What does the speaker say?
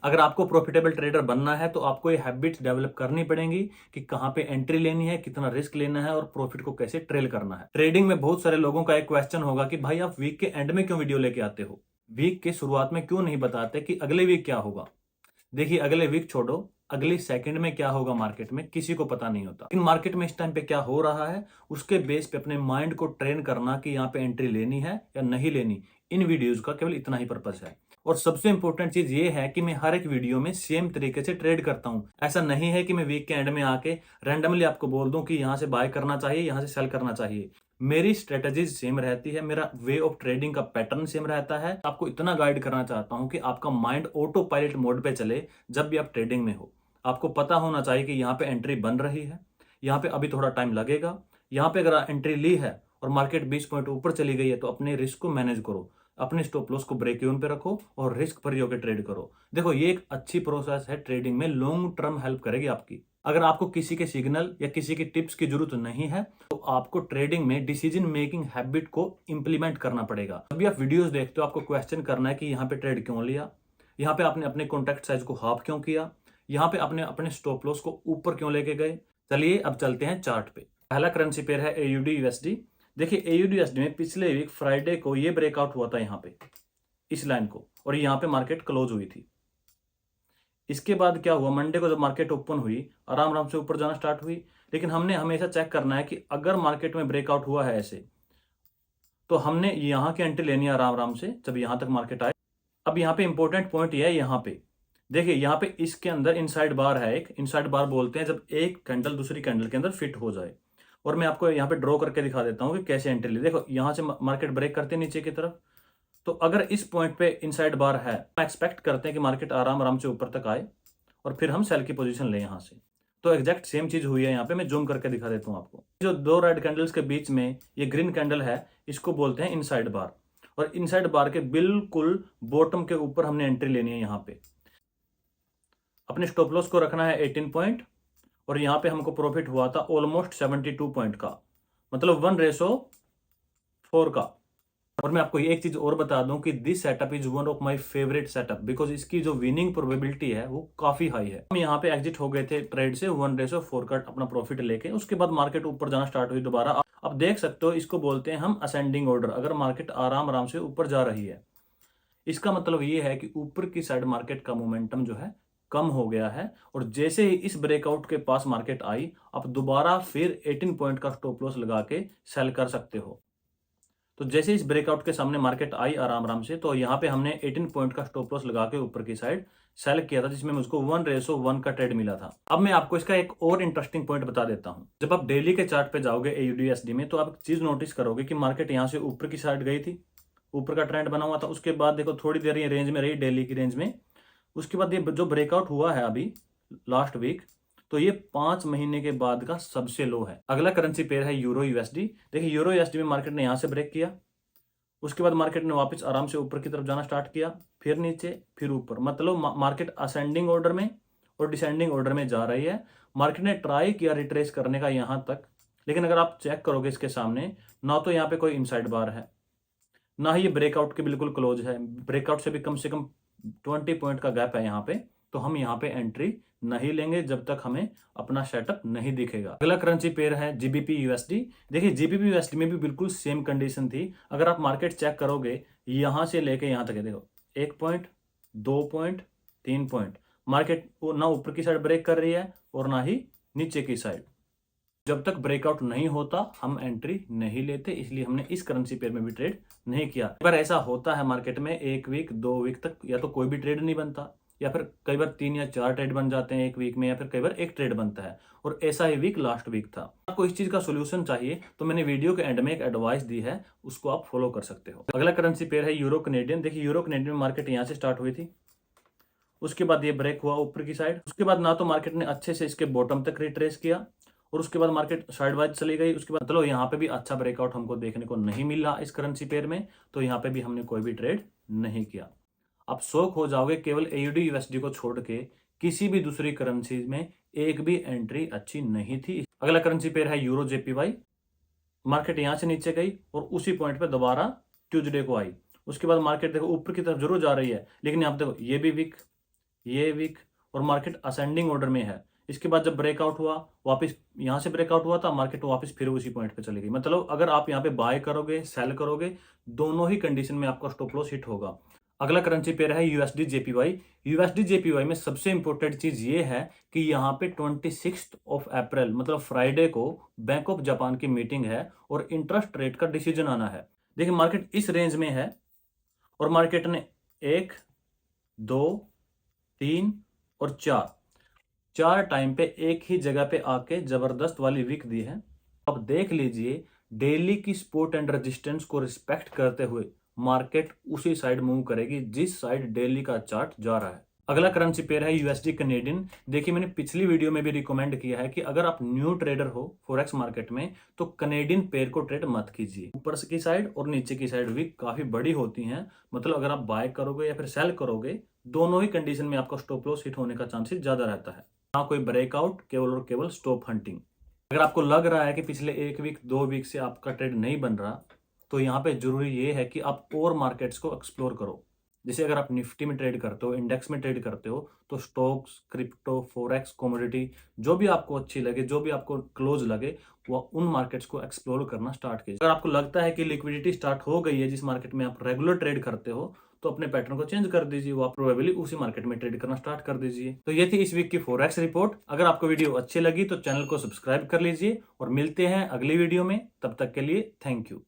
अगर आपको profitable trader बनना है तो आपको ये हैबिट्स डेवलप करनी पड़ेंगी कि कहाँ पे एंट्री लेनी है, कितना रिस्क लेना है और प्रॉफिट को कैसे ट्रेल करना है। ट्रेडिंग में बहुत सारे लोगों का एक क्वेश्चन होगा कि भाई आप वीक के एंड में क्यों वीडियो लेके आते हो, वीक के शुरुआत में क्यों नहीं बताते कि अगले वीक क्या होगा। देखिए, अगले वीक छोड़ो, अगली सेकंड में क्या होगा मार्केट में किसी को पता नहीं होता। इन मार्केट में इस टाइम पे क्या हो रहा है उसके बेस पे अपने माइंड को ट्रेन करना कि यहाँ पे एंट्री लेनी है या नहीं लेनी, इन वीडियोस का केवल इतना ही पर्पस है। और सबसे इंपॉर्टेंट चीज ये है कि मैं हर एक वीडियो में सेम तरीके से ट्रेड करता हूं। ऐसा नहीं है कि मैं वीक के एंड में आके रैंडमली आपको बोल दूं कि यहां से बाय करना चाहिए, यहां से सेल करना चाहिए। मेरी स्ट्रेटजीज सेम रहती है, मेरा वे ऑफ ट्रेडिंग का पैटर्न सेम रहता है। आपको इतना गाइड करना चाहता हूं कि आपका माइंड ऑटो पायलट मोड पे चले जब भी आप ट्रेडिंग में हो। आपको पता होना चाहिए कि यहाँ पे एंट्री बन रही है, यहाँ पे अभी थोड़ा टाइम लगेगा। यहाँ पे अगर एंट्री ली है और मार्केट 20 पॉइंट ऊपर चली गई है तो अपने रिस्क को मैनेज करो, अपने स्टॉप लॉस को ब्रेक इवन पे रखो और रिस्क फ्री होकर ट्रेड करो। देखो, ये एक अच्छी प्रोसेस है ट्रेडिंग में, लॉन्ग टर्म हेल्प करेगी आपकी। अगर आपको किसी के सिग्नल या किसी की टिप्स की जरूरत नहीं है तो आपको ट्रेडिंग में डिसीजन मेकिंग हैबिट को इंप्लीमेंट करना पड़ेगा। अभी आप वीडियोस देखते हो, आपको क्वेश्चन करना है कि यहाँ पे ट्रेड क्यों लिया, यहाँ पे आपने अपने कॉन्ट्रैक्ट साइज को हाफ क्यों किया, यहाँ पे आपने अपने स्टॉप लॉस को ऊपर क्यों लेके गए। चलिए अब चलते हैं चार्ट पे। पहला करेंसी पेयर है AUD USD। देखिए, AUD USD में पिछले वीक फ्राइडे को ये ब्रेकआउट हुआ था यहाँ पे, इस लाइन को, और यहाँ पे मार्केट क्लोज हुई थी। इसके बाद क्या हुआ, मंडे को जब मार्केट ओपन हुई आराम आराम से ऊपर जाना स्टार्ट हुई। लेकिन हमने हमेशा चेक करना है कि अगर मार्केट में ब्रेकआउट हुआ है ऐसे, तो हमने यहाँ की एंट्री लेनी है आराम आराम से जब यहाँ तक मार्केट आए। अब यहाँ पे इंपॉर्टेंट पॉइंट यह है, यहाँ पे देखिए, यहाँ पे इसके अंदर इनसाइड बार है, एक इनसाइड बार बोलते हैं जब एक कैंडल दूसरी कैंडल के अंदर फिट हो जाए। और मैं आपको यहाँ पे ड्रॉ करके दिखा देता हूँ कि कैसे एंट्री ली। देखो, यहाँ से मार्केट ब्रेक करते हैं नीचे की तरफ, तो अगर इस पॉइंट पे इनसाइड बार है, हम एक्सपेक्ट करते हैं कि मार्केट आराम आराम से ऊपर तक आए और फिर हम सेल की पोजीशन लें यहाँ से। तो एग्जैक्ट सेम चीज हुई है यहाँ पे। मैं जूम करके दिखा देता हूँ आपको। जो दो रेड कैंडल्स के बीच में ये ग्रीन कैंडल है, इसको बोलते हैं इनसाइड बार। और इनसाइड बार के बिल्कुल बॉटम के ऊपर हमने एंट्री लेनी है। यहाँ पे अपने स्टॉप लॉस को रखना है 18 पॉइंट, और यहाँ पे हमको प्रॉफिट हुआ था ऑलमोस्ट 72 पॉइंट का, मतलब 1:4 का। और मैं आपको ये एक चीज और बता दूं कि this setup is one of my favourite setup, because इसकी जो विनिंग प्रोबेबिलिटी है वो काफी हाई है। हम यहाँ पे एग्जिट हो गए थे ट्रेड से 1:4 का अपना प्रॉफिट लेके। उसके बाद मार्केट ऊपर जाना स्टार्ट हुई दोबारा। अब देख सकते हो, इसको बोलते हैं हम असेंडिंग ऑर्डर। अगर मार्केट आराम आराम से ऊपर जा रही है, इसका मतलब ये है कि ऊपर की साइड मार्केट का मोमेंटम जो है कम हो गया है। और जैसे ही इस ब्रेकआउट के पास मार्केट आई, आप दोबारा फिर 18 पॉइंट का स्टॉप लॉस लगा के सेल कर सकते हो। तो जैसे इस ब्रेकआउट के सामने मार्केट आई आराम आराम से, तो यहाँ पे हमने 18 पॉइंट का स्टॉप लॉस लगा के ऊपर की साइड सेल किया था, जिसमें मुझको 1:1 का ट्रेड मिला था। अब मैं आपको इसका एक और इंटरेस्टिंग पॉइंट बता देता हूँ। जब आप डेली के चार्ट पे जाओगे AUD USD में, तो आप एक चीज नोटिस करोगे कि मार्केट यहाँ से ऊपर की साइड गई थी, ऊपर का ट्रेंड बना हुआ था। उसके बाद देखो थोड़ी देर ये रेंज में रही, डेली की रेंज में। उसके बाद ये जो ब्रेकआउट हुआ है अभी लास्ट वीक, तो ये 5 महीने के बाद का सबसे लो है। अगला करेंसी पेयर है यूरो USD। देखिए, यूरो USD में मार्केट ने यहाँ से ब्रेक किया, उसके बाद मार्केट ने वापस आराम से ऊपर की तरफ जाना स्टार्ट किया, फिर नीचे फिर ऊपर। मतलब मार्केट असेंडिंग ऑर्डर में और डिसेंडिंग ऑर्डर में जा रही है। मार्केट ने ट्राई किया रिट्रेस करने का यहाँ तक, लेकिन अगर आप चेक करोगे इसके सामने, ना तो यहाँ पे कोई इनसाइड बार है, ना ही ये ब्रेकआउट के बिल्कुल क्लोज है। ब्रेकआउट से भी कम 20 पॉइंट का गैप है यहाँ पे। तो हम यहाँ पे एंट्री नहीं लेंगे जब तक हमें अपना सेटअप नहीं दिखेगा। अगला करेंसी पेयर है GBP USD। देखिए, GBP USD में भी बिल्कुल सेम कंडीशन थी। अगर आप मार्केट चेक करोगे, यहां से लेके यहां तक है, देखो 1 पॉइंट, 2 पॉइंट, 3 पॉइंट, मार्केट ना ऊपर की साइड ब्रेक कर रही है और ना ही नीचे की साइड। जब तक ब्रेकआउट नहीं होता हम एंट्री नहीं लेते, इसलिए हमने इस करेंसी पेयर में भी ट्रेड नहीं किया। अगर ऐसा होता है मार्केट में 1 वीक 2 वीक तक, या तो कोई भी ट्रेड नहीं बनता, या फिर कई बार 3 या 4 ट्रेड बन जाते हैं 1 वीक में, या फिर कई बार 1 ट्रेड बनता है। और ऐसा ही वीक लास्ट वीक था। आपको इस चीज का सोल्यूशन चाहिए तो मैंने वीडियो के एंड में एक एडवाइस दी है, उसको आप फॉलो कर सकते हो। अगला करेंसी पेयर है यूरो कनेडियन। देखिए, यूरो कनेडियन में मार्केट यहाँ से स्टार्ट हुई थी, उसके बाद ये ब्रेक हुआ ऊपर की साइड। उसके बाद ना तो मार्केट ने अच्छे से इसके बॉटम तक रिट्रेस किया, और उसके बाद मार्केट साइड वाइज चली गई। उसके बाद चलो यहाँ पे भी अच्छा ब्रेकआउट हमको देखने को नहीं मिला इस करेंसी पेयर में, तो यहाँ पे भी हमने कोई भी ट्रेड नहीं किया। आप शौक हो जाओगे, केवल AUD USD को छोड़ के किसी भी दूसरी करेंसी में एक भी एंट्री अच्छी नहीं थी। अगला करेंसी पेयर है यूरो JPY। मार्केट यहां से नीचे गई और उसी पॉइंट पे दोबारा ट्यूसडे को आई। उसके बाद मार्केट देखो ऊपर की तरफ जरूर जा रही है, लेकिन यहाँ पे देखो ये भी वीक, ये वीक, और मार्केट असेंडिंग ऑर्डर में है। इसके बाद जब ब्रेकआउट हुआ, वापस यहाँ से ब्रेकआउट हुआ था, मार्केट वापस फिर उसी पॉइंट पे चली गई। मतलब अगर आप यहाँ पे बाय करोगे, सेल करोगे, दोनों ही कंडीशन में आपका स्टॉप लॉस हिट होगा। अगला करेंसी पेयर है यूएसडी जेपीवाई। यूएसडी जेपीवाई में सबसे इंपॉर्टेंट चीज ये है कि यहाँ पे 26 अप्रैल मतलब फ्राइडे को बैंक ऑफ जापान की मीटिंग है और इंटरेस्ट रेट का डिसीजन आना है। देखिए मार्केट इस रेंज में है और मार्केट ने 1, 2, 3 और 4 टाइम पे एक ही जगह पे आके जबरदस्त वाली वीक दी है। अब देख लीजिए डेली की सपोर्ट एंड रेजिस्टेंस को रिस्पेक्ट करते हुए मार्केट उसी साइड मूव करेगी जिस साइड डेली का चार्ट जा रहा है। अगला करेंसी पेयर है यूएसडी कनेडियन। देखिए मैंने पिछली वीडियो में भी रिकमेंड किया है कि अगर आप न्यू ट्रेडर हो फॉरेक्स मार्केट में तो कनेडियन पेयर को ट्रेड मत कीजिए। ऊपर की साइड और नीचे की साइड भी काफी बड़ी होती हैं, मतलब अगर आप बाय करोगे या फिर सेल करोगे, दोनों ही कंडीशन में आपका स्टॉप लॉस हिट होने का चांसेस ज्यादा रहता है। ना कोई ब्रेकआउट, केवल और केवल स्टॉप हंटिंग। अगर आपको लग रहा है कि पिछले 1 वीक 2 वीक से आपका ट्रेड नहीं बन रहा, तो यहाँ पे जरूरी ये है कि आप और मार्केट्स को एक्सप्लोर करो। जैसे अगर आप निफ्टी में ट्रेड करते हो, इंडेक्स में ट्रेड करते हो, तो स्टॉक्स, क्रिप्टो, फॉरेक्स, कमोडिटी, जो भी आपको अच्छी लगे, जो भी आपको क्लोज लगे, वह उन मार्केट्स को एक्सप्लोर करना स्टार्ट कीजिए। अगर आपको लगता है कि लिक्विडिटी स्टार्ट हो गई है जिस मार्केट में आप रेगुलर ट्रेड करते हो, तो अपने पैटर्न को चेंज कर दीजिए, वो आप प्रोबेबली उसी मार्केट में ट्रेड करना स्टार्ट कर दीजिए। तो ये थी इस वीक की फॉरेक्स रिपोर्ट। अगर आपको वीडियो अच्छी लगी तो चैनल को सब्सक्राइब कर लीजिए और मिलते हैं अगली वीडियो में। तब तक के लिए थैंक यू।